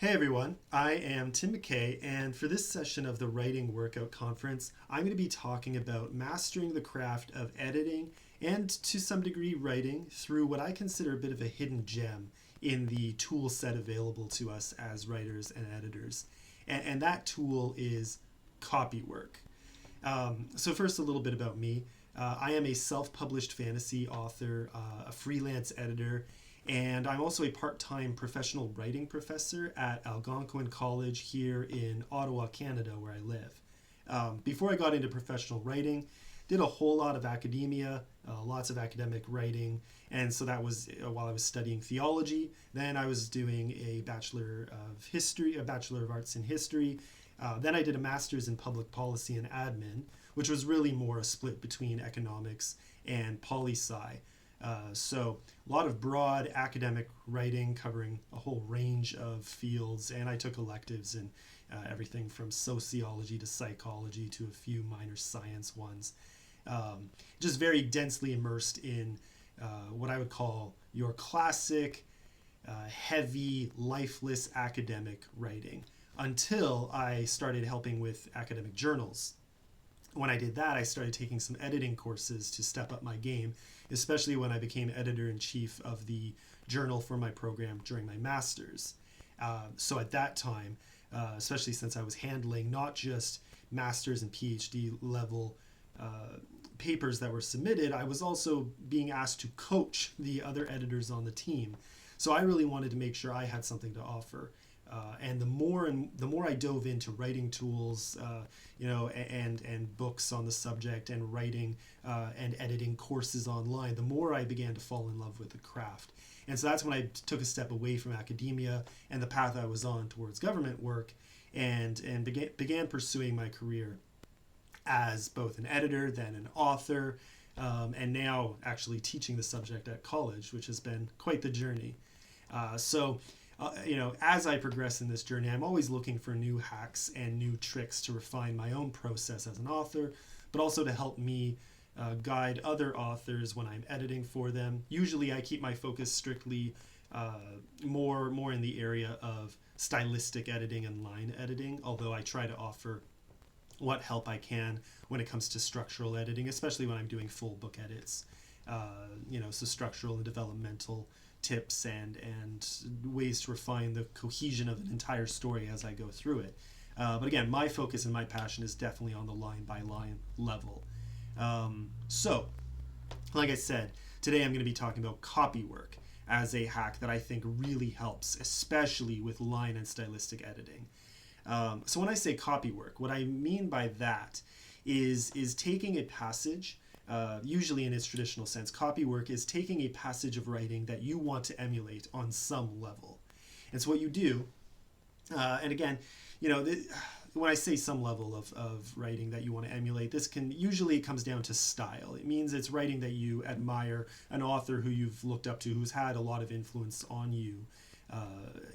Hey everyone, I am Tim McKay, and for this session of the Writing Workout Conference, I'm going to be talking about mastering the craft of editing and to some degree writing through what I consider a bit of a hidden gem in the tool set available to us as writers and editors. And that tool is copywork. So first, a little bit about me. I am a self-published fantasy author, a freelance editor, and I'm also a part-time professional writing professor at Algonquin College here in Ottawa, Canada, where I live. Before I got into professional writing, did a whole lot of academia, lots of academic writing, and so that was while I was studying theology. Then I was doing a Bachelor of Arts in History. Then I did a Master's in Public Policy and Admin, which was really more a split between economics and poli-sci. So a lot of broad academic writing covering a whole range of fields, and I took electives in everything from sociology to psychology to a few minor science ones. Just very densely immersed in what I would call your classic, heavy, lifeless academic writing until I started helping with academic journals. When I did that, I started taking some editing courses to step up my game, especially when I became editor-in-chief of the journal for my program during my master's. So at that time, especially since I was handling not just master's and PhD level papers that were submitted, I was also being asked to coach the other editors on the team. So I really wanted to make sure I had something to offer. And the more I dove into writing tools, and books on the subject, and writing and editing courses online, the more I began to fall in love with the craft. And so that's when I took a step away from academia and the path I was on towards government work, and began pursuing my career as both an editor, then an author, and now actually teaching the subject at college, which has been quite the journey. As I progress in this journey, I'm always looking for new hacks and new tricks to refine my own process as an author, but also to help me guide other authors when I'm editing for them. Usually I keep my focus strictly more in the area of stylistic editing and line editing, although I try to offer what help I can when it comes to structural editing, especially when I'm doing full book edits. So structural and developmental tips and ways to refine the cohesion of an entire story as I go through it. But again, my focus and my passion is definitely on the line-by-line level. So, like I said, today I'm going to be talking about copywork as a hack that I think really helps, especially with line and stylistic editing. So when I say copywork, what I mean by that is taking a passage, usually in its traditional sense, copywork is taking a passage of writing that you want to emulate on some level. And so what you do, and again, when I say some level of writing that you want to emulate, this usually comes down to style. It means it's writing that you admire, an author who you've looked up to, who's had a lot of influence on you,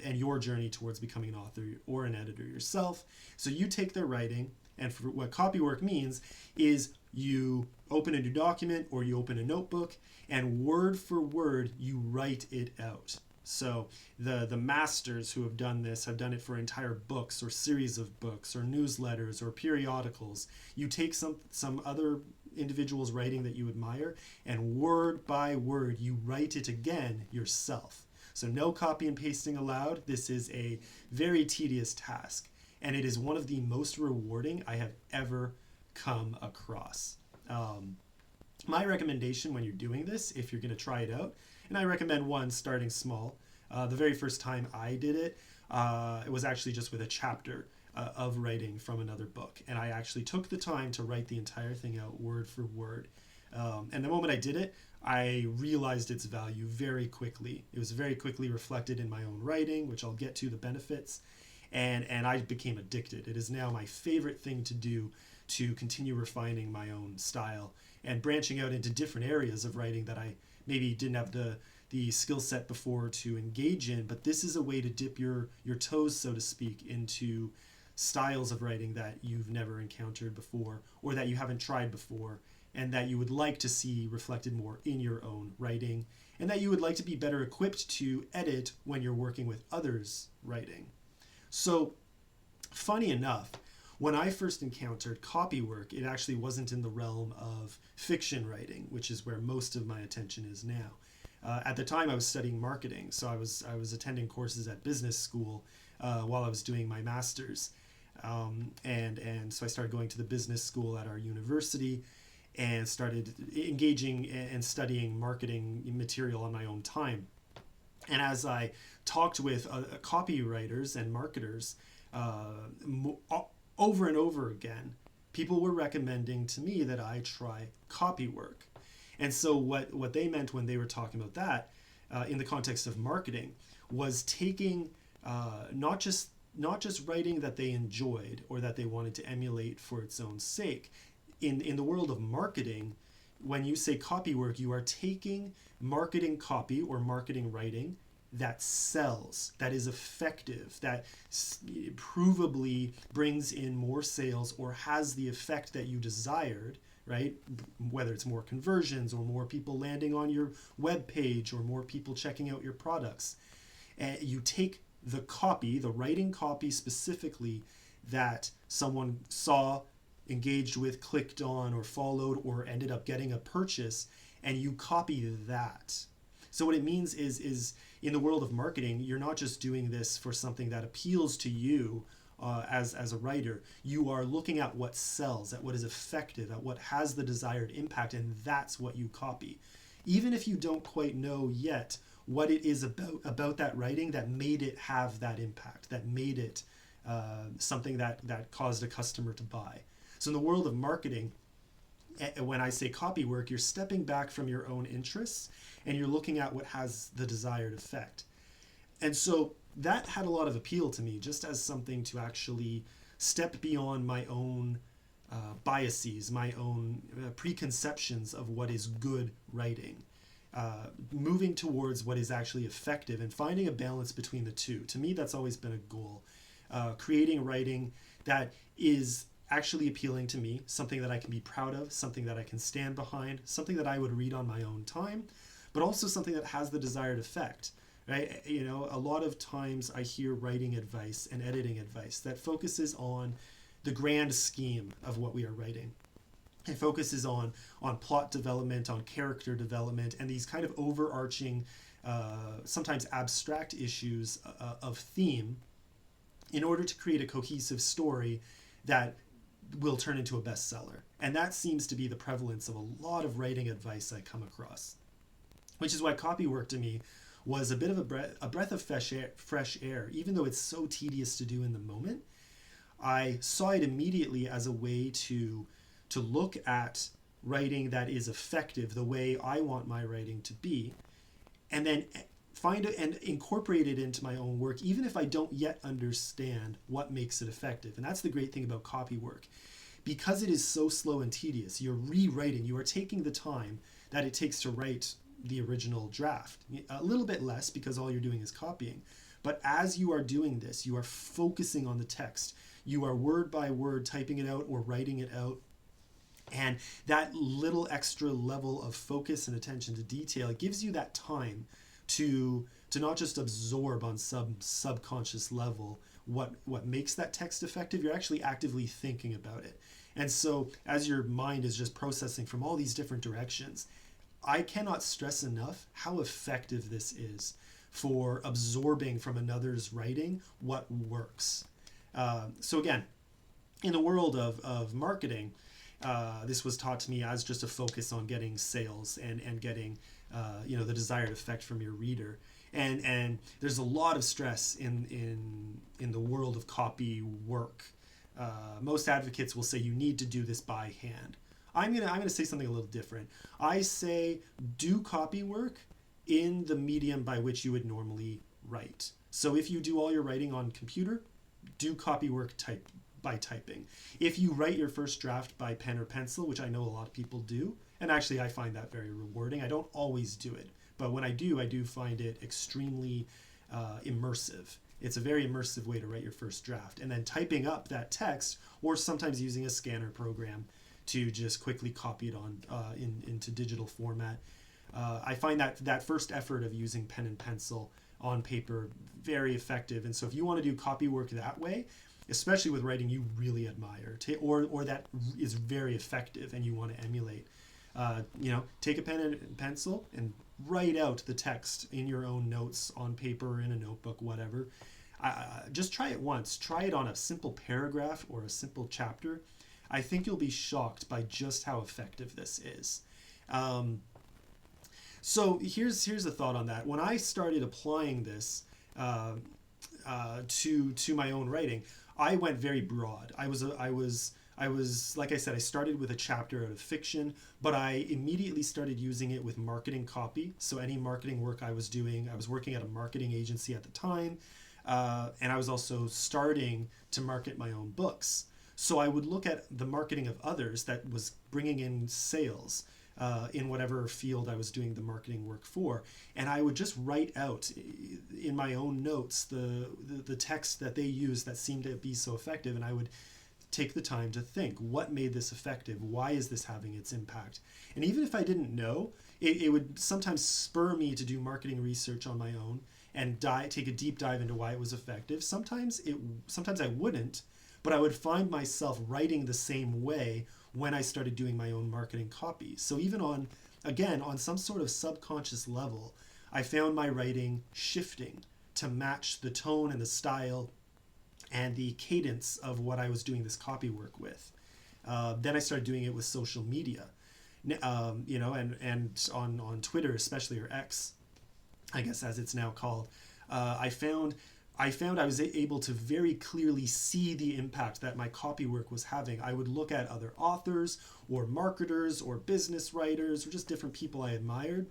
and your journey towards becoming an author or an editor yourself. So you take their writing, and for what copywork means is you open a new document or you open a notebook, and word for word you write it out. So the masters who have done this have done it for entire books or series of books or newsletters or periodicals. You take some other individual's writing that you admire, and word by word you write it again yourself. So no copy and pasting allowed. This is a very tedious task, and it is one of the most rewarding I have ever come across. My recommendation when you're doing this, if you're going to try it out, and I recommend starting small. The very first time I did it was actually just with a chapter of writing from another book, and I actually took the time to write the entire thing out word for word. And the moment I did it, I realized its value very quickly. It was very quickly reflected in my own writing, which I'll get to the benefits, and I became addicted. It is now my favorite thing to do to continue refining my own style and branching out into different areas of writing that I maybe didn't have the skill set before to engage in, but this is a way to dip your toes, so to speak, into styles of writing that you've never encountered before or that you haven't tried before, and that you would like to see reflected more in your own writing, and that you would like to be better equipped to edit when you're working with others' writing. So funny enough, when I first encountered copywork, it actually wasn't in the realm of fiction writing, which is where most of my attention is now. At the time, I was studying marketing, so I was attending courses at business school while I was doing my master's, and so I started going to the business school at our university, and started engaging and studying marketing material on my own time. And as I talked with copywriters and marketers, over and over again, people were recommending to me that I try copywork. And so what they meant when they were talking about that in the context of marketing was taking not just writing that they enjoyed or that they wanted to emulate for its own sake. In the world of marketing, when you say copywork, you are taking marketing copy or marketing writing that sells, that is effective, that provably brings in more sales or has the effect that you desired, right? Whether it's more conversions or more people landing on your web page or more people checking out your products. And you take the copy, the writing copy specifically that someone saw, engaged with, clicked on, or followed, or ended up getting a purchase, and you copy that. So what it means is in the world of marketing, you're not just doing this for something that appeals to you as a writer. You are looking at what sells, at what is effective, at what has the desired impact, and that's what you copy. Even if you don't quite know yet what it is about that writing that made it have that impact, that made it something that caused a customer to buy. So in the world of marketing, when I say copywork, you're stepping back from your own interests and you're looking at what has the desired effect. And so that had a lot of appeal to me, just as something to actually step beyond my own biases, my own preconceptions of what is good writing, moving towards what is actually effective and finding a balance between the two. To me, that's always been a goal. Creating writing that is actually appealing to me, something that I can be proud of, something that I can stand behind, something that I would read on my own time, but also something that has the desired effect, right? You know, a lot of times I hear writing advice and editing advice that focuses on the grand scheme of what we are writing. It focuses on plot development, on character development, and these kind of overarching, sometimes abstract issues of theme in order to create a cohesive story that will turn into a bestseller. And that seems to be the prevalence of a lot of writing advice I come across, which is why copywork to me was a bit of a breath of fresh air. Even though it's so tedious to do in the moment, I saw it immediately as a way to look at writing that is effective the way I want my writing to be, and then find it and incorporate it into my own work, even if I don't yet understand what makes it effective. And that's the great thing about copywork. Because it is so slow and tedious, you're rewriting, you are taking the time that it takes to write the original draft. A little bit less because all you're doing is copying. But as you are doing this, you are focusing on the text. You are word by word typing it out or writing it out. And that little extra level of focus and attention to detail gives you that time to not just absorb on subconscious level what makes that text effective. You're actually actively thinking about it. And so as your mind is just processing from all these different directions, I cannot stress enough how effective this is for absorbing from another's writing what works. So again, in the world of marketing, this was taught to me as just a focus on getting sales and getting the desired effect from your reader. And there's a lot of stress in the world of copy work. Most advocates will say you need to do this by hand. I'm gonna say something a little different. I say do copy work in the medium by which you would normally write. So if you do all your writing on computer, do copy work by typing. If you write your first draft by pen or pencil, which I know a lot of people do, and actually I find that very rewarding. I don't always do it, but when I do find it extremely immersive. It's a very immersive way to write your first draft. And then typing up that text, or sometimes using a scanner program to just quickly copy it on into digital format. I find that first effort of using pen and pencil on paper, very effective. And so if you want to do copy work that way, especially with writing you really admire, or that is very effective and you want to emulate, take a pen and pencil and write out the text in your own notes on paper, in a notebook, whatever. Just try it once. Try it on a simple paragraph or a simple chapter. I think you'll be shocked by just how effective this is. So here's a thought on that. When I started applying this to my own writing, I went very broad. I was like I said, I started with a chapter out of fiction, but I immediately started using it with marketing copy. So any marketing work I was doing, I was working at a marketing agency at the time, and I was also starting to market my own books. So I would look at the marketing of others that was bringing in sales in whatever field I was doing the marketing work for, and I would just write out in my own notes the text that they used that seemed to be so effective, and I would take the time to think, what made this effective? Why is this having its impact? And even if I didn't know, it would sometimes spur me to do marketing research on my own and take a deep dive into why it was effective. Sometimes I wouldn't, but I would find myself writing the same way when I started doing my own marketing copy. So even on some sort of subconscious level, I found my writing shifting to match the tone and the style and the cadence of what I was doing this copy work with. Then I started doing it with social media, and on Twitter especially, or X, I guess as it's now called. I found I was able to very clearly see the impact that my copy work was having. I would look at other authors or marketers or business writers or just different people I admired,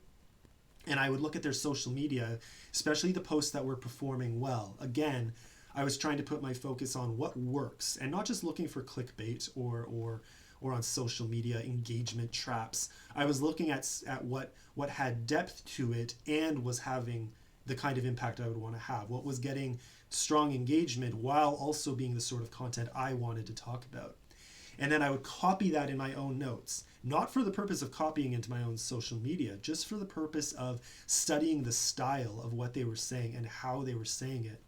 and I would look at their social media, especially the posts that were performing well. Again, I was trying to put my focus on what works and not just looking for clickbait or on social media engagement traps. I was looking at what had depth to it and was having the kind of impact I would want to have, what was getting strong engagement while also being the sort of content I wanted to talk about. And then I would copy that in my own notes, not for the purpose of copying into my own social media, just for the purpose of studying the style of what they were saying and how they were saying it.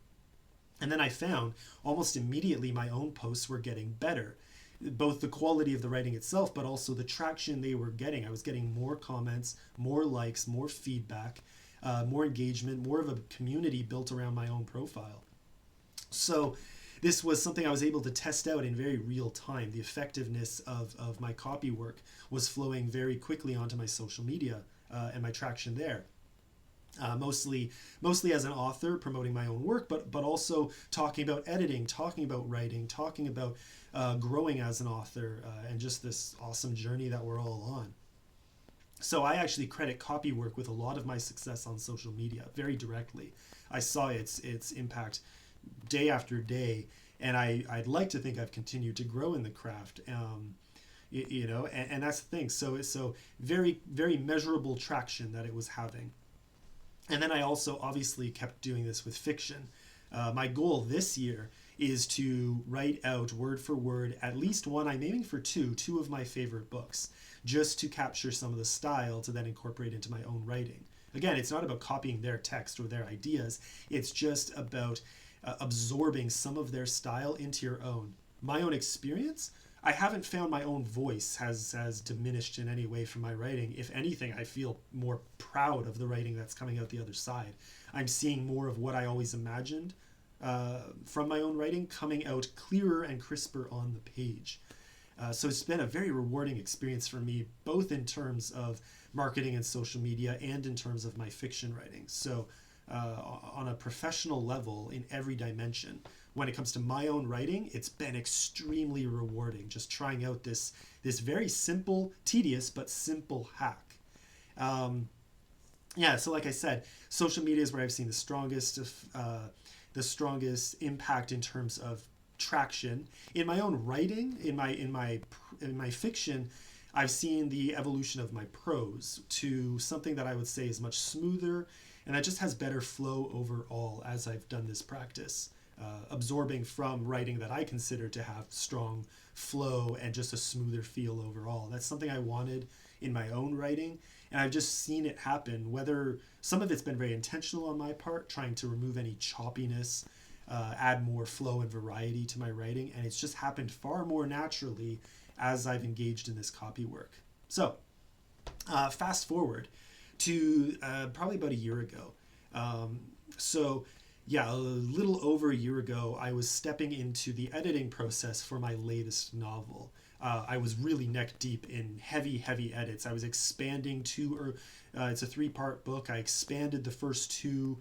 And then I found almost immediately my own posts were getting better, both the quality of the writing itself, but also the traction they were getting. I was getting more comments, more likes, more feedback, more engagement, more of a community built around my own profile. So this was something I was able to test out in very real time. The effectiveness of my copy work was flowing very quickly onto my social media and my traction there. Mostly as an author promoting my own work, but also talking about editing, talking about writing, talking about growing as an author, and just this awesome journey that we're all on. So I actually credit copy work with a lot of my success on social media very directly. I saw its impact day after day, and I'd like to think I've continued to grow in the craft. And that's the thing. So very, very measurable traction that it was having. And then I also obviously kept doing this with fiction. My goal this year is to write out word for word at least one, I'm aiming for two of my favorite books, just to capture some of the style to then incorporate into my own writing. Again, it's not about copying their text or their ideas. It's just about absorbing some of their style into your own. My own experience, I haven't found my own voice has diminished in any way from my writing. If anything, I feel more proud of the writing that's coming out the other side. I'm seeing more of what I always imagined from my own writing coming out clearer and crisper on the page. So it's been a very rewarding experience for me, both in terms of marketing and social media and in terms of my fiction writing. So on a professional level in every dimension, when it comes to my own writing, it's been extremely rewarding, just trying out this very simple, tedious, but simple hack. So like I said, social media is where I've seen the strongest impact in terms of traction. In my own writing, in my fiction, I've seen the evolution of my prose to something that I would say is much smoother, and that just has better flow overall as I've done this practice, absorbing from writing that I consider to have strong flow and just a smoother feel overall. That's something I wanted in my own writing. And I've just seen it happen, whether some of it's been very intentional on my part, trying to remove any choppiness, add more flow and variety to my writing. And it's just happened far more naturally as I've engaged in this copy work. So fast forward to probably about a year ago. A little over a year ago, I was stepping into the editing process for my latest novel. I was really neck deep in heavy edits. I was expanding it's a 3-part book. I expanded the first 2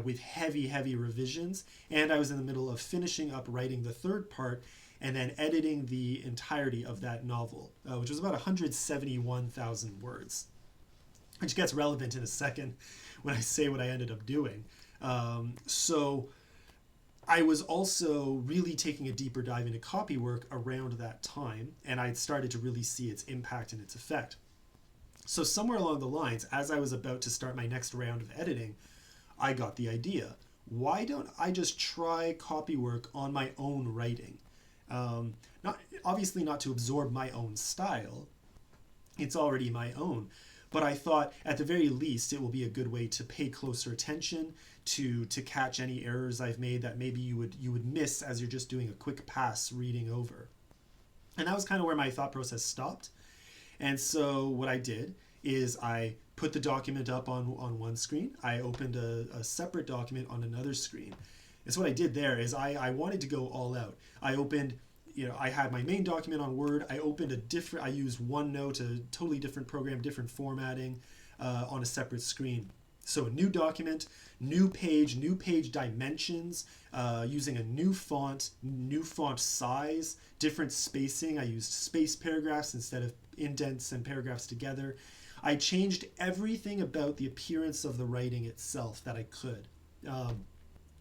with heavy revisions, and I was in the middle of finishing up writing the 3rd part and then editing the entirety of that novel, which was about 171,000 words, which gets relevant in a second when I say what I ended up doing. So I was also really taking a deeper dive into copywork around that time, and I'd started to really see its impact and its effect. So somewhere along the lines, as I was about to start my next round of editing, I got the idea. Why don't I just try copywork on my own writing? Not to absorb my own style. It's already my own. But I thought at the very least it will be a good way to pay closer attention, to catch any errors I've made that maybe you would miss as you're just doing a quick pass reading over. And that was kind of where my thought process stopped. And so what I did is I put the document up on one screen. I opened a separate document on another screen. And so what I did there is I wanted to go all out. I opened, I had my main document on Word. I used OneNote, a totally different program, different formatting on a separate screen. So a new document, new page dimensions, using a new font size, different spacing. I used spaced paragraphs instead of indents and paragraphs together. I changed everything about the appearance of the writing itself that I could,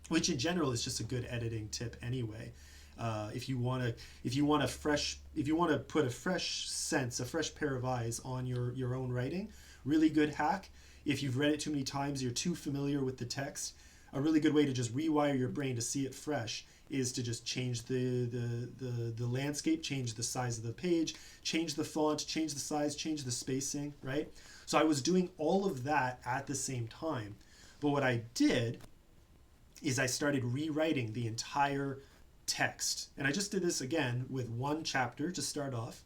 which in general is just a good editing tip anyway. If you want to put a fresh sense, a fresh pair of eyes on your own writing, really good hack. If you've read it too many times, you're too familiar with the text, a really good way to just rewire your brain to see it fresh is to just change the landscape, change the size of the page, change the font, change the size, change the spacing, right? So I was doing all of that at the same time. But what I did is I started rewriting the entire text. And I just did this again with one chapter to start off,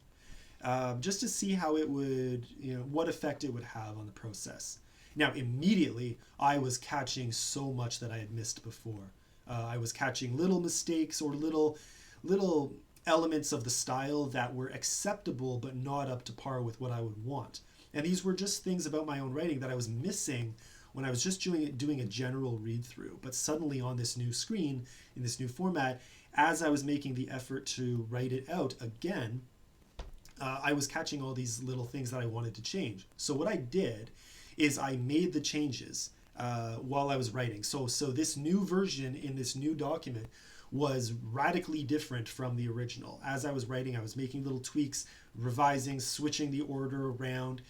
just to see how it would, what effect it would have on the process. Now, immediately, I was catching so much that I had missed before. I was catching little mistakes or little elements of the style that were acceptable but not up to par with what I would want. And these were just things about my own writing that I was missing when I was just doing a general read through. But suddenly on this new screen, in this new format, as I was making the effort to write it out again, I was catching all these little things that I wanted to change. So what I did is I made the changes while I was writing. So this new version in this new document was radically different from the original. As I was writing, I was making little tweaks, revising, switching the order around.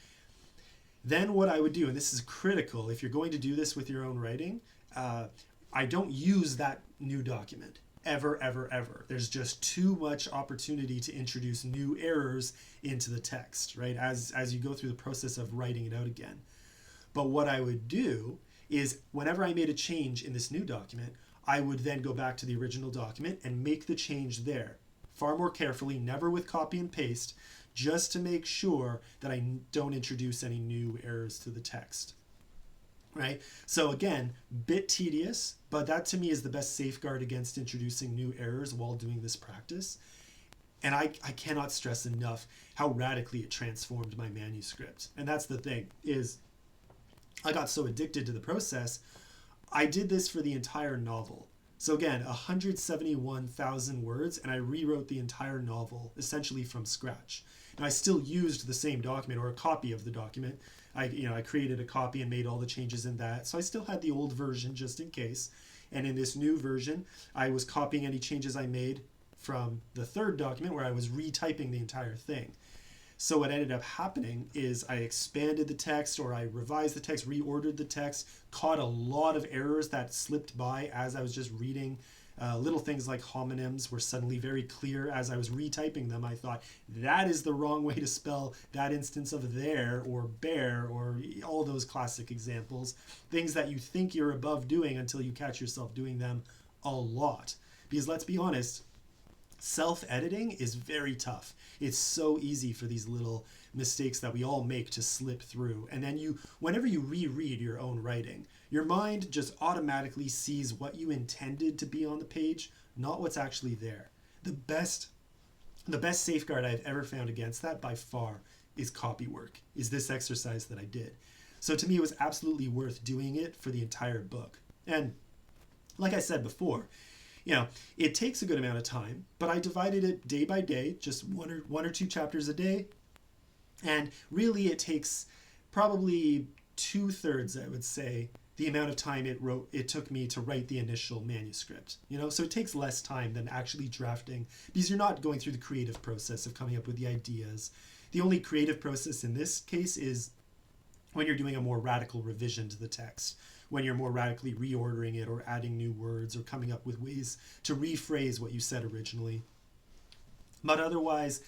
Then what I would do, and this is critical, if you're going to do this with your own writing, I don't use that new document. Ever. There's just too much opportunity to introduce new errors into the text, right? As you go through the process of writing it out again. But what I would do is whenever I made a change in this new document, I would then go back to the original document and make the change there. Far more carefully, never with copy and paste, just to make sure that I don't introduce any new errors to the text. Right? So again, bit tedious, but that to me is the best safeguard against introducing new errors while doing this practice. And I cannot stress enough how radically it transformed my manuscript. And that's the thing, is I got so addicted to the process, I did this for the entire novel. So again, 171,000 words, and I rewrote the entire novel essentially from scratch. And I still used the same document or a copy of the document. I created a copy and made all the changes in that. So I still had the old version just in case. And in this new version, I was copying any changes I made from the third document where I was retyping the entire thing. So what ended up happening is I expanded the text, or I revised the text, reordered the text, caught a lot of errors that slipped by as I was just reading Little things like homonyms were suddenly very clear as I was retyping them. I thought, that is the wrong way to spell that instance of there or bear, or all those classic examples. Things that you think you're above doing until you catch yourself doing them a lot. Because let's be honest, self-editing is very tough. It's so easy for these little mistakes that we all make to slip through. And then whenever you reread your own writing, your mind just automatically sees what you intended to be on the page, not what's actually there. The best safeguard I've ever found against that by far is copywork, is this exercise that I did. So to me, it was absolutely worth doing it for the entire book. And like I said before, it takes a good amount of time, but I divided it day by day, just one or two chapters a day. And really it takes probably 2/3, I would say, the amount of time it took me to write the initial manuscript. So it takes less time than actually drafting, because you're not going through the creative process of coming up with the ideas. The only creative process in this case is when you're doing a more radical revision to the text, when you're more radically reordering it or adding new words or coming up with ways to rephrase what you said originally. But otherwise,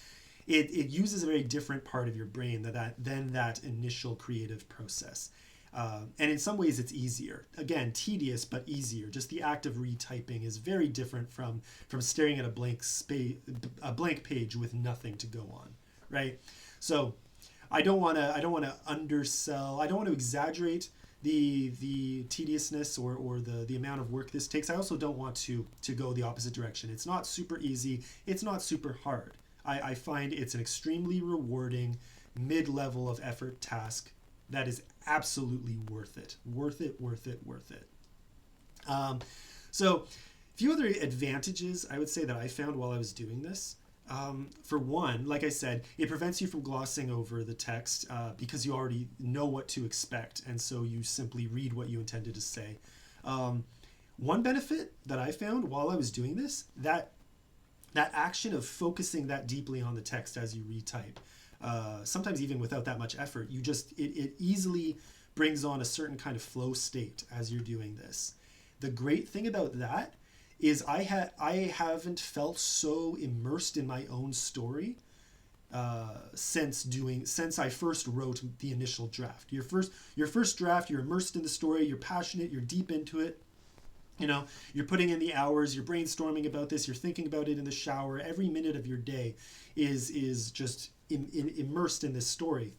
it uses a very different part of your brain than that initial creative process. And in some ways it's easier. Again, tedious, but easier. Just the act of retyping is very different from staring at a blank page with nothing to go on, right? So I don't want to undersell. I don't want to exaggerate the tediousness or the amount of work this takes. I also don't want to go the opposite direction. It's not super easy. It's not super hard. I find it's an extremely rewarding mid-level of effort task that is absolutely worth it. Worth it. So a few other advantages I would say that I found while I was doing this. For one, like I said, it prevents you from glossing over the text because you already know what to expect, and so you simply read what you intended to say. One benefit that I found while I was doing this, that action of focusing that deeply on the text as you retype, sometimes even without that much effort, it easily brings on a certain kind of flow state as you're doing this. The great thing about that is I haven't felt so immersed in my own story since I first wrote the initial draft. Your first draft, you're immersed in the story, you're passionate, you're deep into it. You're putting in the hours, you're brainstorming about this, you're thinking about it in the shower. Every minute of your day is just immersed in this story.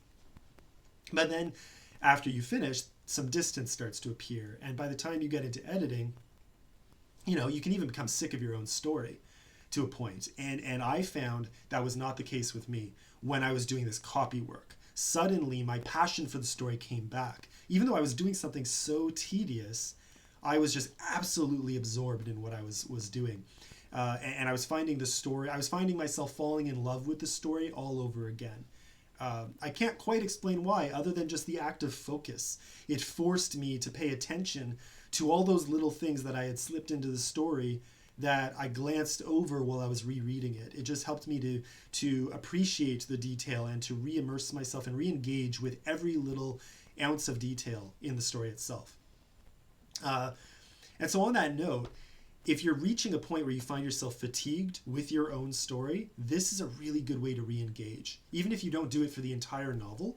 But then after you finish, some distance starts to appear. And by the time you get into editing, you can even become sick of your own story to a point. And I found that was not the case with me when I was doing this copy work. Suddenly, my passion for the story came back. Even though I was doing something so tedious, I was just absolutely absorbed in what I was doing. And I was finding myself falling in love with the story all over again. I can't quite explain why, other than just the act of focus. It forced me to pay attention to all those little things that I had slipped into the story that I glanced over while I was rereading it. It just helped me to appreciate the detail and to re-immerse myself and re-engage with every little ounce of detail in the story itself. And so on that note, if you're reaching a point where you find yourself fatigued with your own story, this is a really good way to re-engage. Even if you don't do it for the entire novel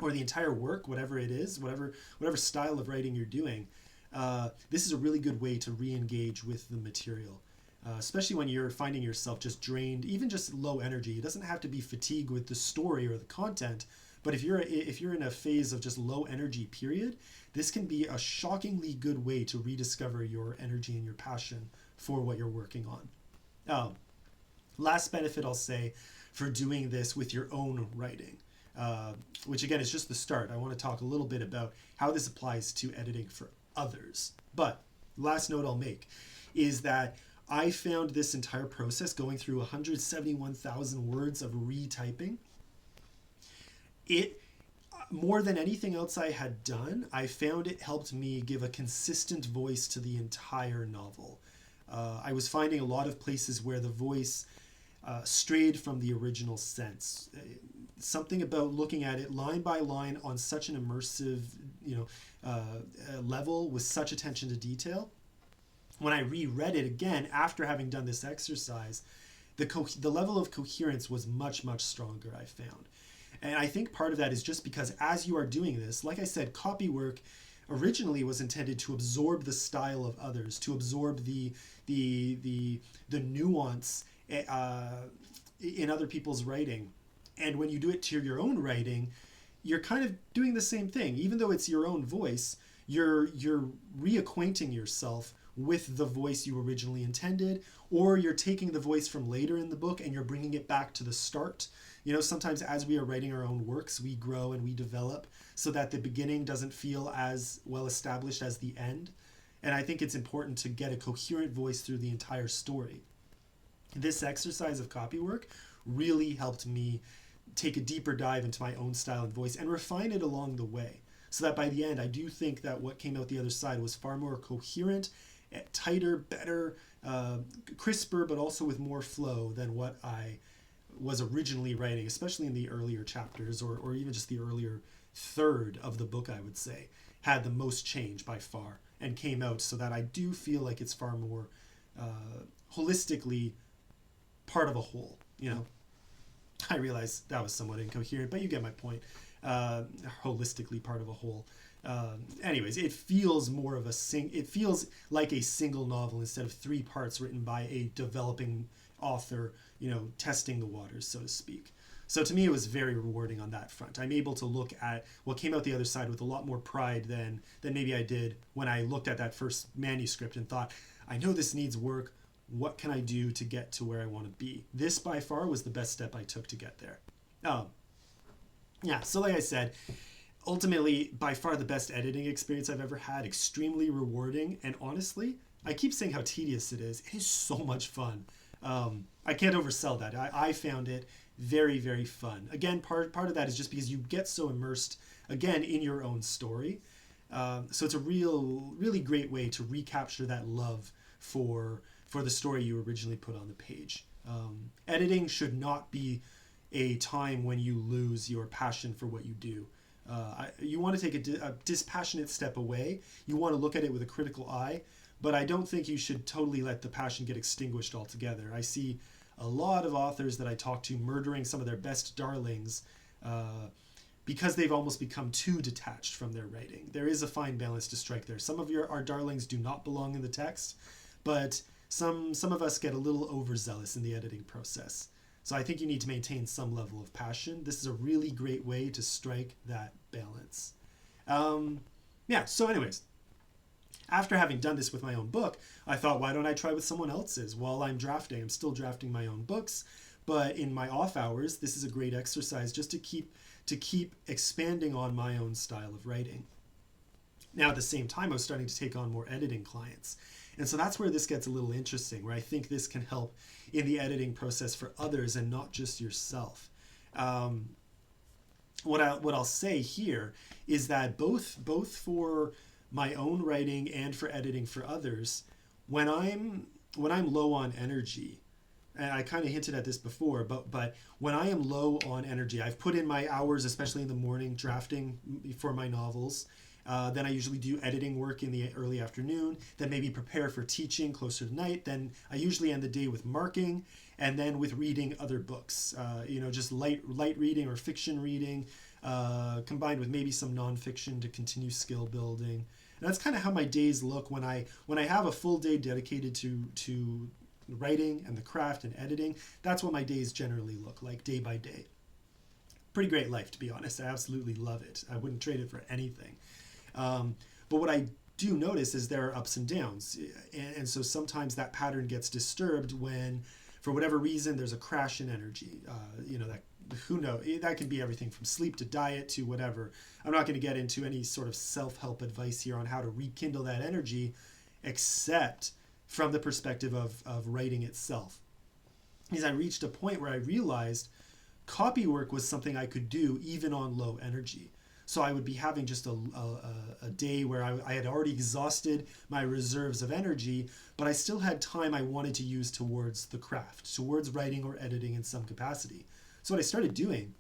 or the entire work, whatever it is, whatever style of writing you're doing, this is a really good way to re-engage with the material, especially when you're finding yourself just drained, even just low energy. It doesn't have to be fatigue with the story or the content, but if you're in a phase of just low energy period, this can be a shockingly good way to rediscover your energy and your passion for what you're working on. Last benefit I'll say for doing this with your own writing, which again is just the start. I want to talk a little bit about how this applies to editing for others. But last note I'll make is that I found this entire process going through 171,000 words of retyping. It, more than anything else I had done, I found it helped me give a consistent voice to the entire novel. I was finding a lot of places where the voice strayed from the original sense. Something about looking at it line by line on such an immersive level with such attention to detail when I reread it again after having done this exercise, the level of coherence was much, much stronger, I found. And I think part of that is just because as you are doing this, like I said, copywork originally was intended to absorb the style of others, to absorb the nuance in other people's writing. And when you do it to your own writing, you're kind of doing the same thing. Even though it's your own voice, you're reacquainting yourself with the voice you originally intended, or you're taking the voice from later in the book and you're bringing it back to the start. You know, sometimes as we are writing our own works, we grow and we develop so that the beginning doesn't feel as well established as the end. And I think it's important to get a coherent voice through the entire story. This exercise of copywork really helped me take a deeper dive into my own style and voice and refine it along the way. So that by the end, I do think that what came out the other side was far more coherent, tighter, better, crisper, but also with more flow than what I was originally writing, especially in the earlier chapters or even just the earlier third of the book, I would say, had the most change by far and came out so that I do feel like it's far more holistically part of a whole, you know. I realize that was somewhat incoherent, but you get my point. Holistically part of a whole. Anyways, it feels more of it feels like a single novel instead of three parts written by a developing author, you know, testing the waters, so to speak. So to me, it was very rewarding on that front. I'm able to look at what came out the other side with a lot more pride than maybe I did when I looked at that first manuscript and thought, I know this needs work. What can I do to get to where I want to be? This by far was the best step I took to get there. Yeah, so like I said, ultimately, by far the best editing experience I've ever had, extremely rewarding, and honestly, I keep saying how tedious it is. It is so much fun. I can't oversell that. I found it very, very fun. Again, part of that is just because you get so immersed, again, in your own story. So it's a really great way to recapture that love for the story you originally put on the page. Editing should not be a time when you lose your passion for what you do. You want to take a dispassionate step away. You want to look at it with a critical eye, but I don't think you should totally let the passion get extinguished altogether. I see a lot of authors that I talk to murdering some of their best darlings because they've almost become too detached from their writing. There is a fine balance to strike there. Some of our darlings do not belong in the text, but some of us get a little overzealous in the editing process. So I think you need to maintain some level of passion. This is a really great way to strike that balance. So anyways, after having done this with my own book, I thought, why don't I try with someone else's while I'm drafting? I'm still drafting my own books, but in my off hours, this is a great exercise just to keep expanding on my own style of writing. Now, at the same time, I was starting to take on more editing clients. And so that's where this gets a little interesting, where I think this can help in the editing process for others and not just yourself. What I'll say here is that both for my own writing and for editing for others, when I'm low on energy, and I kind of hinted at this before, but when I am low on energy, I've put in my hours, especially in the morning, drafting for my novels. Then I usually do editing work in the early afternoon, then maybe prepare for teaching closer to night. Then I usually end the day with marking and then with reading other books, just light reading or fiction reading, combined with maybe some nonfiction to continue skill building. And that's kind of how my days look when I have a full day dedicated to writing and the craft and editing. That's what my days generally look like, day by day. Pretty great life, to be honest. I absolutely love it. I wouldn't trade it for anything. But what I do notice is there are ups and downs. And so sometimes that pattern gets disturbed when, for whatever reason, there's a crash in energy. Who knows? That can be everything from sleep to diet to whatever. I'm not going to get into any sort of self-help advice here on how to rekindle that energy, except from the perspective of writing itself. Because I reached a point where I realized copywork was something I could do even on low energy. So I would be having just a day where I had already exhausted my reserves of energy, but I still had time I wanted to use towards the craft, towards writing or editing in some capacity. So what I started doing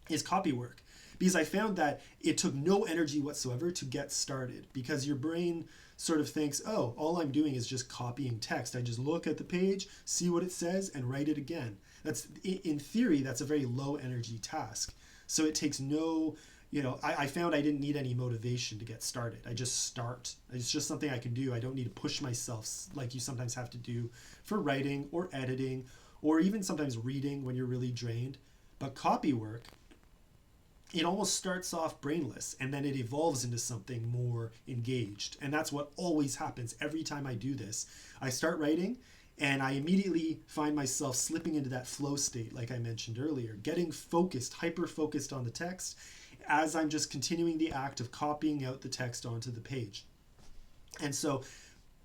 is copywork, because I found that it took no energy whatsoever to get started, because your brain sort of thinks, oh, all I'm doing is just copying text. I just look at the page, see what it says, and write it again. That's, in theory, that's a very low energy task. So it takes no, I found I didn't need any motivation to get started. I just start. It's just something I can do. I don't need to push myself like you sometimes have to do for writing or editing, or even sometimes reading when you're really drained. But copy work, it almost starts off brainless and then it evolves into something more engaged. And that's what always happens every time I do this. I start writing and I immediately find myself slipping into that flow state, like I mentioned earlier, getting focused, hyper-focused on the text as I'm just continuing the act of copying out the text onto the page. And so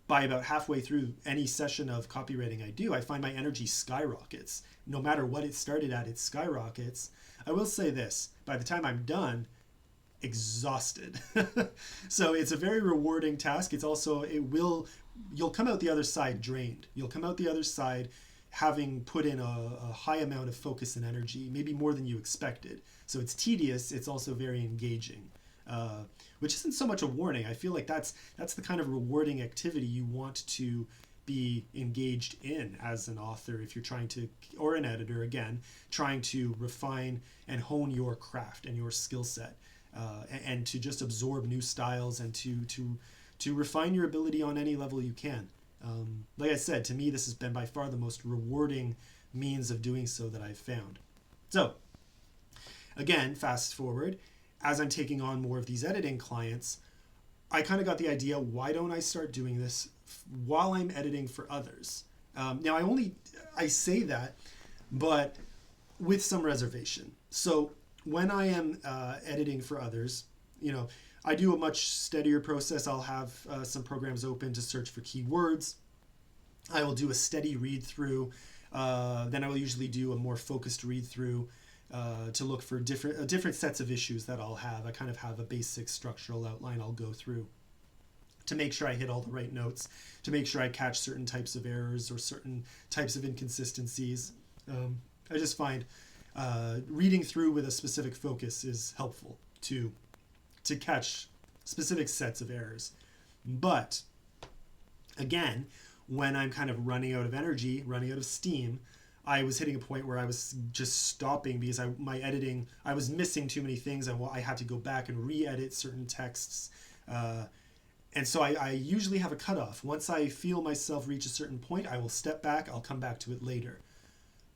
by about halfway through any session of copywriting I do, I find my energy skyrockets. No matter what it started at, it skyrockets. I will say this, by the time I'm done, exhausted. So it's a very rewarding task. It's also, you'll come out the other side drained. You'll come out the other side having put in a high amount of focus and energy, maybe more than you expected. So it's tedious, it's also very engaging, which isn't so much a warning. I feel like that's the kind of rewarding activity you want to be engaged in as an author if you're trying to, or an editor again, trying to refine and hone your craft and your skill set, and to just absorb new styles and to refine your ability on any level you can. Like I said, to me, this has been by far the most rewarding means of doing so that I've found. So again, fast forward, as I'm taking on more of these editing clients, I kind of got the idea, why don't I start doing this while I'm editing for others? Now, I say that, but with some reservation. So when I am editing for others, I do a much steadier process. I'll have some programs open to search for keywords. I will do a steady read through. Then I will usually do a more focused read through to look for different sets of issues that I'll have. I kind of have a basic structural outline I'll go through to make sure I hit all the right notes, to make sure I catch certain types of errors or certain types of inconsistencies. I just find reading through with a specific focus is helpful to catch specific sets of errors. But again, when I'm kind of running out of energy, running out of steam, I was hitting a point where I was just stopping because my editing, I was missing too many things. I had to go back and re-edit certain texts. And so I usually have a cutoff. Once I feel myself reach a certain point, I will step back. I'll come back to it later.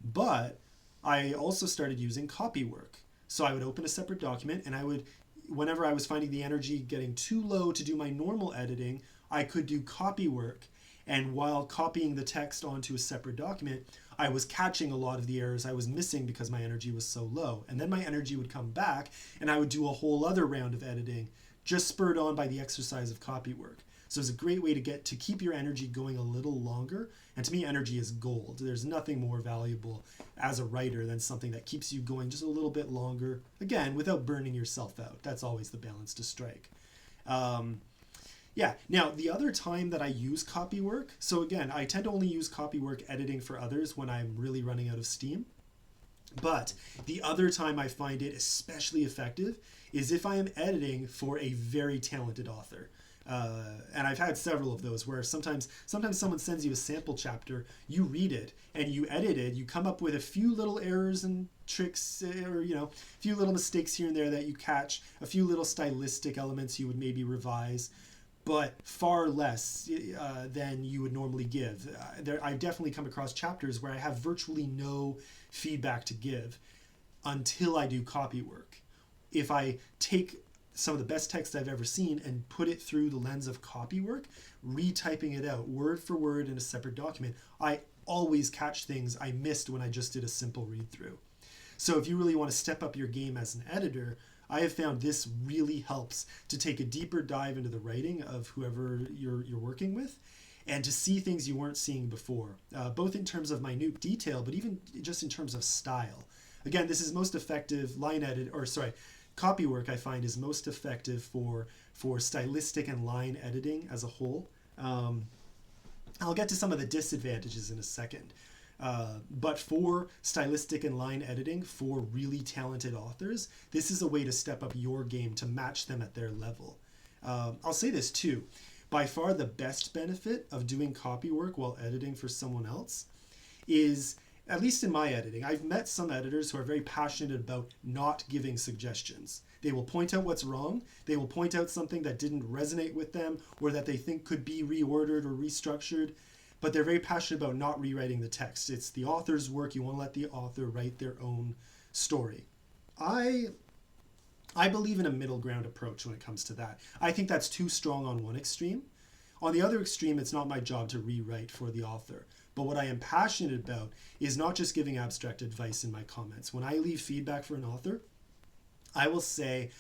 But I also started using copywork. So I would open a separate document and whenever I was finding the energy getting too low to do my normal editing, I could do copywork. And while copying the text onto a separate document, I was catching a lot of the errors I was missing because my energy was so low. And then my energy would come back and I would do a whole other round of editing, just spurred on by the exercise of copywork. So it's a great way to keep your energy going a little longer. And to me, energy is gold. There's nothing more valuable as a writer than something that keeps you going just a little bit longer, again, without burning yourself out. That's always the balance to strike. Now the other time that I use copywork, so again, I tend to only use copywork editing for others when I'm really running out of steam. But the other time I find it especially effective is if I am editing for a very talented author. And I've had several of those where sometimes someone sends you a sample chapter, you read it and you edit it, you come up with a few little errors and tricks, or a few little mistakes here and there that you catch, a few little stylistic elements you would maybe revise, but far less than you would normally give. I've definitely come across chapters where I have virtually no feedback to give until I do copywork. If I take some of the best text I've ever seen and put it through the lens of copywork, retyping it out word for word in a separate document, I always catch things I missed when I just did a simple read through. So if you really want to step up your game as an editor, I have found this really helps to take a deeper dive into the writing of whoever you're working with and to see things you weren't seeing before, both in terms of minute detail, but even just in terms of style. Again, this is most effective copywork I find is most effective for stylistic and line editing as a whole. I'll get to some of the disadvantages in a second. But for stylistic and line editing for really talented authors, this is a way to step up your game to match them at their level. I'll say this too. by far the best benefit of doing copy work while editing for someone else is, at least in my editing, I've met some editors who are very passionate about not giving suggestions. They will point out what's wrong. They will point out something that didn't resonate with them or that they think could be reordered or restructured, but they're very passionate about not rewriting the text. It's the author's work. You want to let the author write their own story. I believe in a middle ground approach when it comes to that. I think that's too strong on one extreme. On the other extreme, it's not my job to rewrite for the author. But what I am passionate about is not just giving abstract advice in my comments. When I leave feedback for an author, I will say,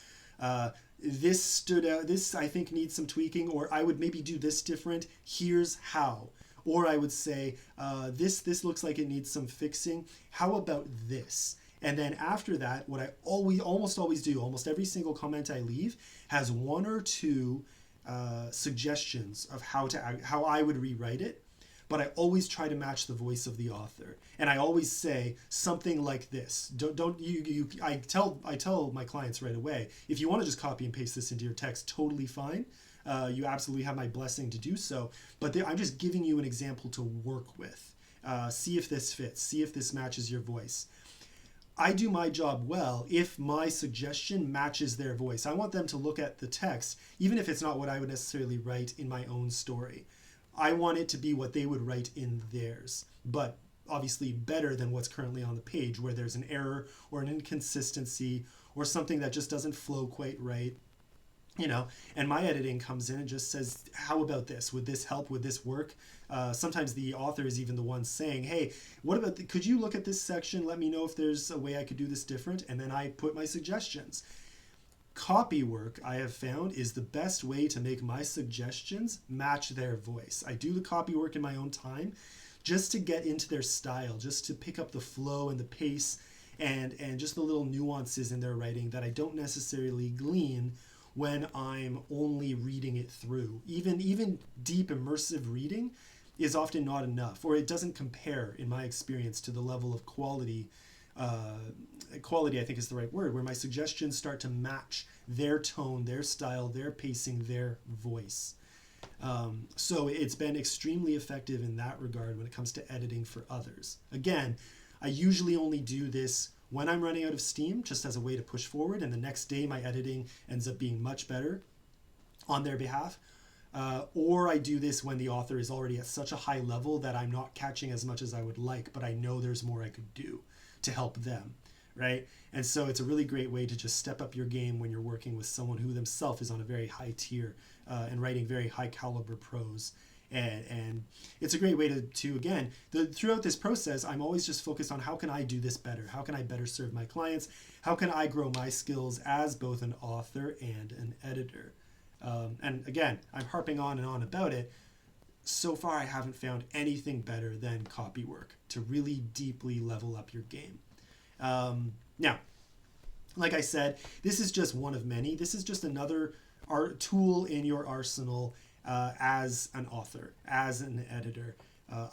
this stood out, this I think needs some tweaking, or I would maybe do this different, here's how. Or I would say, this looks like it needs some fixing, how about this? And then after that, what I almost always do, almost every single comment I leave has one or two suggestions of how I would rewrite it. But I always try to match the voice of the author, and I always say something like this. I tell my clients right away, if you want to just copy and paste this into your text, totally fine. You absolutely have my blessing to do so. But I'm just giving you an example to work with. See if this fits. See if this matches your voice. I do my job well if my suggestion matches their voice. I want them to look at the text, even if it's not what I would necessarily write in my own story. I want it to be what they would write in theirs, but obviously better than what's currently on the page, where there's an error or an inconsistency or something that just doesn't flow quite right. And my editing comes in and just says, how about this? Would this help? Would this work? Sometimes the author is even the one saying, hey, what about, could you look at this section? Let me know if there's a way I could do this different. And then I put my suggestions. Copy work, I have found, is the best way to make my suggestions match their voice. I do the copy work in my own time just to get into their style, just to pick up the flow and the pace and just the little nuances in their writing that I don't necessarily glean when I'm only reading it through. Even deep immersive reading is often not enough, or it doesn't compare, in my experience, to the level of quality I think is the right word, where my suggestions start to match their tone, their style, their pacing, their voice. So it's been extremely effective in that regard when it comes to editing for others. Again, I usually only do this when I'm running out of steam, just as a way to push forward, and the next day my editing ends up being much better on their behalf. Or I do this when the author is already at such a high level that I'm not catching as much as I would like, but I know there's more I could do to help them, right? And so it's a really great way to just step up your game when you're working with someone who themselves is on a very high tier and writing very high caliber prose. And it's a great way to again, throughout this process, I'm always just focused on how can I do this better? How can I better serve my clients? How can I grow my skills as both an author and an editor? And again, I'm harping on and on about it. So far, I haven't found anything better than copy work to really deeply level up your game. Now, like I said, this is just one of many. This is just another tool in your arsenal as an author, as an editor.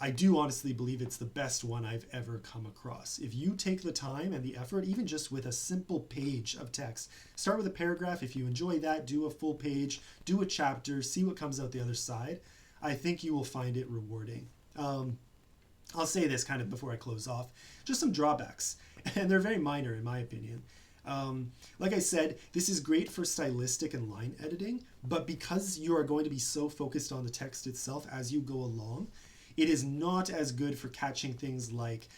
I do honestly believe it's the best one I've ever come across. If you take the time and the effort, even just with a simple page of text, start with a paragraph. If you enjoy that, do a full page, do a chapter, see what comes out the other side. I think you will find it rewarding. I'll say this kind of before I close off, just some drawbacks, and they're very minor in my opinion. Like I said, this is great for stylistic and line editing, but because you are going to be so focused on the text itself as you go along, it is not as good for catching things like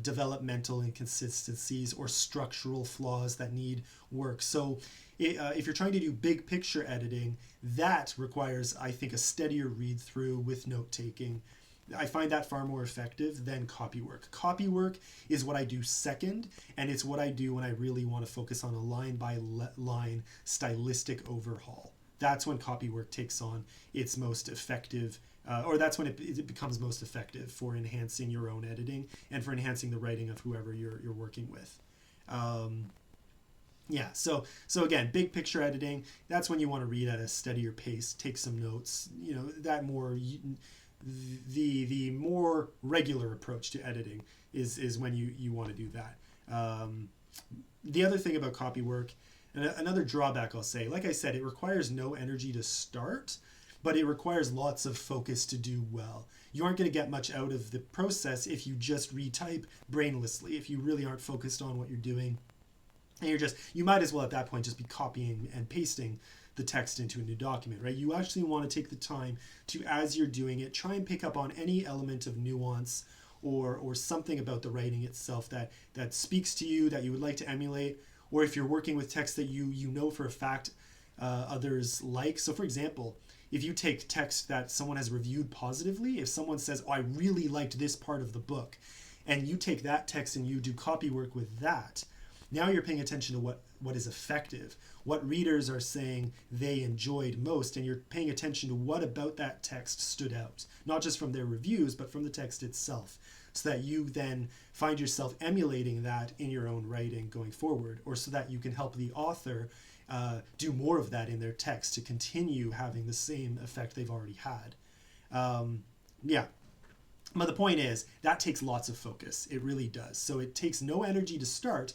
developmental inconsistencies or structural flaws that need work. So if you're trying to do big picture editing, that requires, I think, a steadier read through with note taking. I find that far more effective than copy work. Copy work is what I do second, and it's what I do when I really want to focus on a line by line stylistic overhaul. That's when copy work takes on its most effective, or that's when it becomes most effective for enhancing your own editing and for enhancing the writing of whoever you're working with. Yeah, so again, big picture editing, that's when you want to read at a steadier pace, take some notes, that more, the more regular approach to editing is when you want to do that. The other thing about copy work, and another drawback I'll say, like I said, it requires no energy to start, but it requires lots of focus to do well. You aren't going to get much out of the process if you just retype brainlessly, if you really aren't focused on what you're doing. And you might as well at that point just be copying and pasting the text into a new document, right? You actually want to take the time to, as you're doing it, try and pick up on any element of nuance or something about the writing itself that speaks to you, that you would like to emulate, or if you're working with text that you know for a fact others like. So for example, if you take text that someone has reviewed positively, if someone says, oh, I really liked this part of the book, and you take that text and you do copy work with that, now you're paying attention to what is effective, what readers are saying they enjoyed most, and you're paying attention to what about that text stood out, not just from their reviews, but from the text itself, so that you then find yourself emulating that in your own writing going forward, or so that you can help the author do more of that in their text to continue having the same effect they've already had. But the point is, that takes lots of focus. It really does. So it takes no energy to start,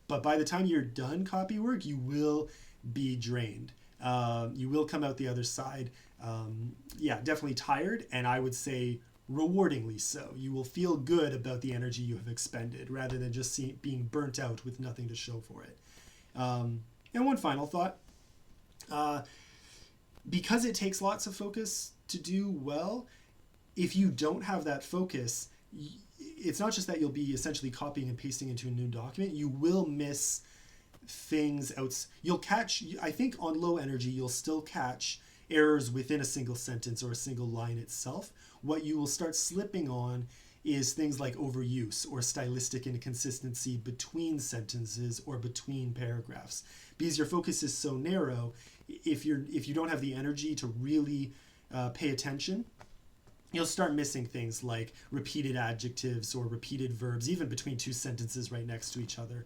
but by the time you're done copy work, you will be drained. You will come out the other side, definitely tired, and I would say rewardingly so. You will feel good about the energy you have expended rather than just being burnt out with nothing to show for it. And one final thought, because it takes lots of focus to do well, if you don't have that focus, it's not just that you'll be essentially copying and pasting into a new document, you will miss things out. You'll catch, I think on low energy, you'll still catch errors within a single sentence or a single line itself. What you will start slipping on is things like overuse or stylistic inconsistency between sentences or between paragraphs. Because your focus is so narrow, if you don't have the energy to really pay attention, you'll start missing things like repeated adjectives or repeated verbs, even between two sentences right next to each other.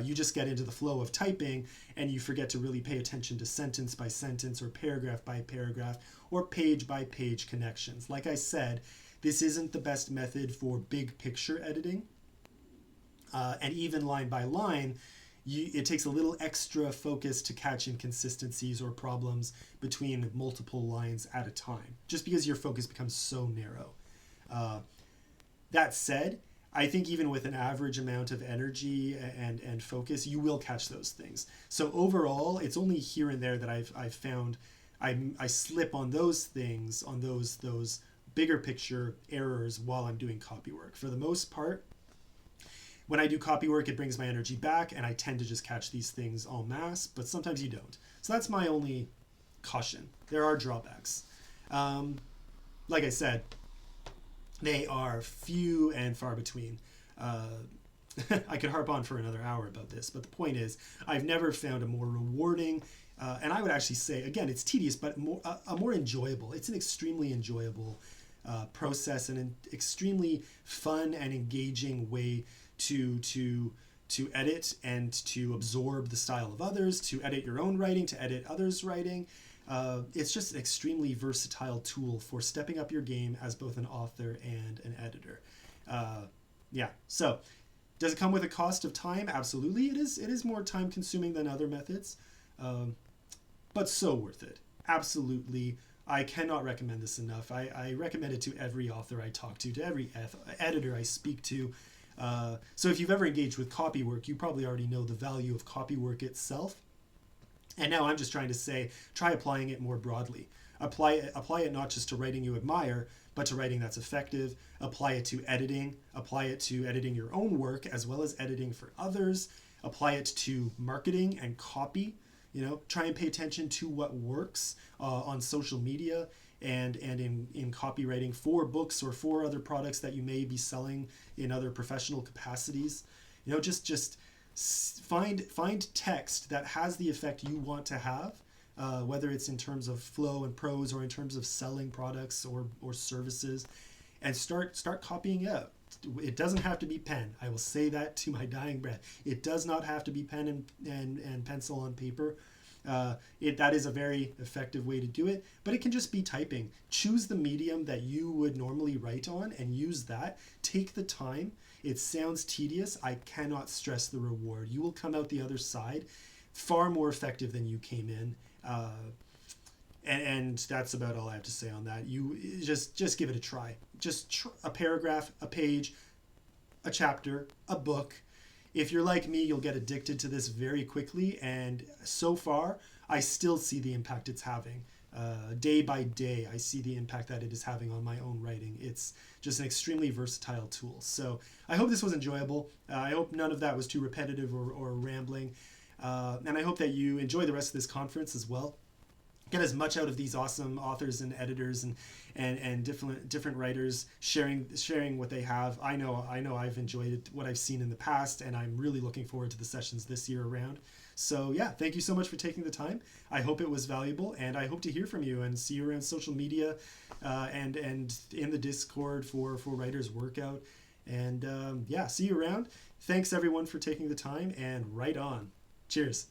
You just get into the flow of typing and you forget to really pay attention to sentence by sentence or paragraph by paragraph or page by page connections. Like I said, this isn't the best method for big picture editing. And even line by line, it takes a little extra focus to catch inconsistencies or problems between multiple lines at a time, just because your focus becomes so narrow. That said, I think even with an average amount of energy and focus, you will catch those things. So overall, it's only here and there that I've found I slip on those things, on those bigger picture errors while I'm doing copy work. For the most part, when I do copy work, it brings my energy back, and I tend to just catch these things en masse, but sometimes you don't. So that's my only caution. There are drawbacks. Like I said, they are few and far between. I could harp on for another hour about this, but the point is, I've never found a more rewarding, and I would actually say, again, it's tedious, but a more enjoyable. It's an extremely enjoyable process and an extremely fun and engaging way to edit and to absorb the style of others, to edit your own writing, to edit others' writing. It's just an extremely versatile tool for stepping up your game as both an author and an editor. So does it come with a cost of time? Absolutely. It is more time consuming than other methods, but so worth it. Absolutely. I cannot recommend this enough. I recommend it to every author I talk to every editor I speak to. So if you've ever engaged with copy work, you probably already know the value of copy work itself. And now I'm just trying to say, try applying it more broadly. Apply it not just to writing you admire, but to writing that's effective. Apply it to editing. Apply it to editing your own work as well as editing for others. Apply it to marketing and copy. Try and pay attention to what works on social media and in copywriting for books or for other products that you may be selling in other professional capacities. Just find text that has the effect you want to have, whether it's in terms of flow and prose or in terms of selling products or services, and start copying out. It doesn't have to be pen. I will say that to my dying breath. It does not have to be pen and pencil on paper. That is a very effective way to do it, but it can just be typing. Choose the medium that you would normally write on and use that. Take the time. It sounds tedious. I cannot stress the reward. You will come out the other side far more effective than you came in. And that's about all I have to say on that. You just give it a try. A paragraph, a page, a chapter, a book. If you're like me, you'll get addicted to this very quickly. And so far, I still see the impact it's having. Day by day, I see the impact that it is having on my own writing. It's just an extremely versatile tool. So I hope this was enjoyable. I hope none of that was too repetitive or rambling. And I hope that you enjoy the rest of this conference as well. Get as much out of these awesome authors and editors and different writers sharing what they have. I know I've enjoyed it, what I've seen in the past, and I'm really looking forward to the sessions this year around. So yeah, thank you so much for taking the time. I hope it was valuable, and I hope to hear from you and see you around social media and in the Discord for Writers Workout. And yeah, see you around. Thanks everyone for taking the time, and write on. Cheers.